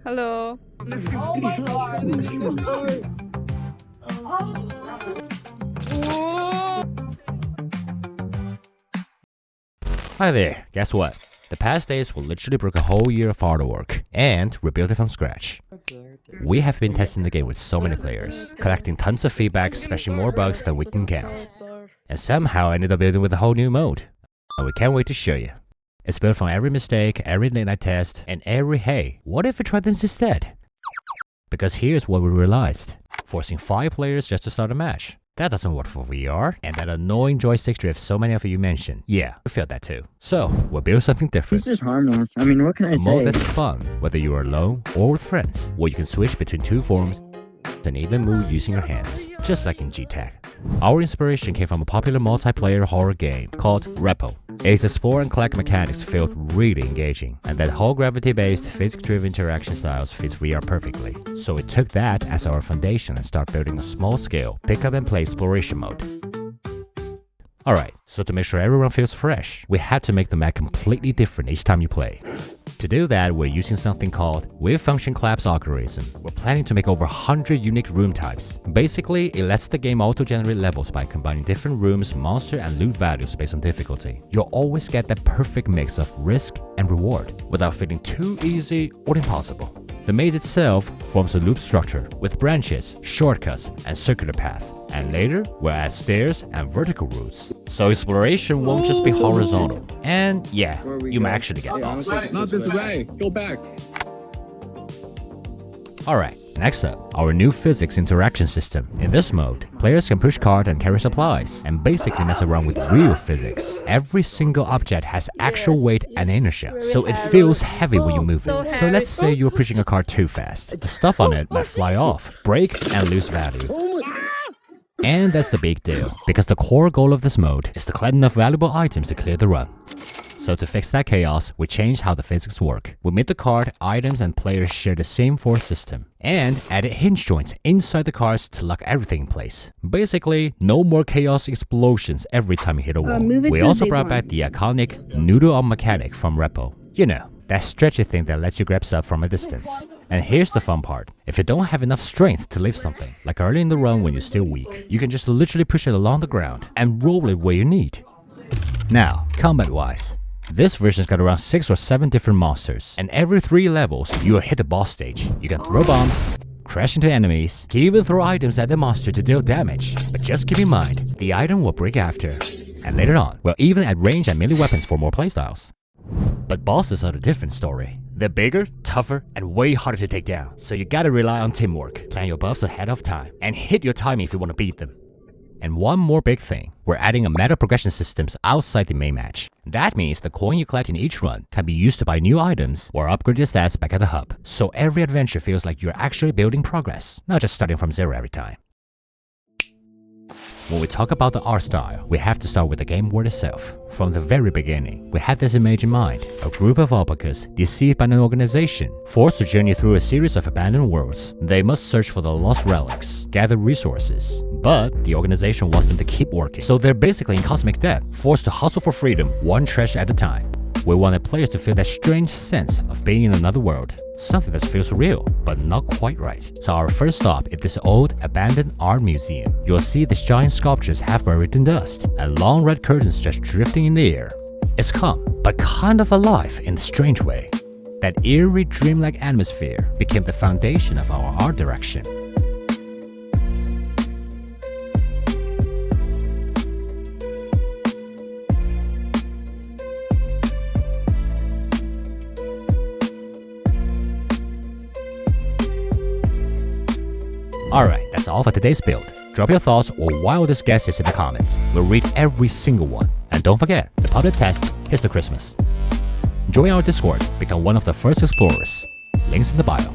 Hello. Oh my god. Hi there, guess what? The past days will literally break a whole year of hard work and rebuild it from scratch. We have been testing the game with so many players, collecting tons of feedback, smashing more bugs than we can count, and somehow ended up building with a whole new mode. And we can't wait to show you. It's built from every mistake, every late night test, and every hey, what if we tried this instead? Because here's what we realized. Forcing 5 players just to start a match. That doesn't work for VR, and that annoying joystick drift so many of you mentioned. Yeah, we felt that too. So, we'll build something different. This is harmless. I mean, what can I A mode say? that's fun, whether you are alone or with friends, where you can switch between 2 forms and even move using your hands, just like in GTAC. Our inspiration came from a popular multiplayer horror game called Repo. Its explore and collect mechanics felt really engaging, and that whole gravity-based, physics-driven interaction styles fits VR perfectly. So we took that as our foundation and started building a small-scale pick-up-and-play exploration mode. Alright, so to make sure everyone feels fresh, we had to make the map completely different each time you play. To do that, we're using something called Wave Function Collapse algorithm. We're planning to make over 100 unique room types. Basically, it lets the game auto-generate levels by combining different rooms, monster, and loot values based on difficulty. You'll always get that perfect mix of risk and reward, without feeling too easy or impossible. The maze itself forms a loop structure with branches, shortcuts, and circular paths. And later, we'll add stairs and vertical routes. So exploration won't just be horizontal. And yeah, you might actually get lost. Not this way. Go back. Alright, next up, our new physics interaction system. In this mode, players can push cart and carry supplies, and basically mess around with real physics. Every single object has actual weight and inertia, so it feels heavy when you move it. So let's say you're pushing a cart too fast. The stuff on it might fly off, break, and lose value. And that's the big deal, because the core goal of this mode is to collect enough valuable items to clear the run. So to fix that chaos, we changed how the physics work. We made the cart, items, and players share the same force system, and added hinge joints inside the carts to lock everything in place. Basically, no more chaos explosions every time you hit a wall. We also brought back the iconic noodle on mechanic from Repo. You know, that stretchy thing that lets you grab stuff from a distance. And here's the fun part. If you don't have enough strength to lift something, like early in the run when you're still weak, you can just literally push it along the ground and roll it where you need. Now, combat-wise, this version's got around 6 or 7 different monsters, and every 3 levels, you will hit the boss stage. You can throw bombs, crash into enemies, can even throw items at the monster to deal damage. But just keep in mind, the item will break after. And later on, we'll even add range and melee weapons for more playstyles. But bosses are a different story. They're bigger, tougher, and way harder to take down, so you gotta rely on teamwork, plan your buffs ahead of time, and hit your timing if you want to beat them. And one more big thing, we're adding a meta progression systems outside the main match. That means the coin you collect in each run can be used to buy new items or upgrade your stats back at the hub, so every adventure feels like you're actually building progress, not just starting from zero every time. When we talk about the art style, we have to start with the game world itself. From the very beginning, we had this image in mind, a group of alpacas deceived by an organization, forced to journey through a series of abandoned worlds. They must search for the lost relics, gather resources, but the organization wants them to keep working, so they're basically in cosmic debt, forced to hustle for freedom, one treasure at a time. We wanted players to feel that strange sense of being in another world, something that feels real, but not quite right. So our first stop is this old, abandoned art museum. You'll see these giant sculptures half buried in dust, and long red curtains just drifting in the air. It's calm, but kind of alive in a strange way. That eerie, dreamlike atmosphere became the foundation of our art direction. Alright, that's all for today's build. Drop your thoughts or wildest guesses in the comments. We'll read every single one. And don't forget, the public test is the Christmas. Join our Discord, become one of the first explorers. Links in the bio.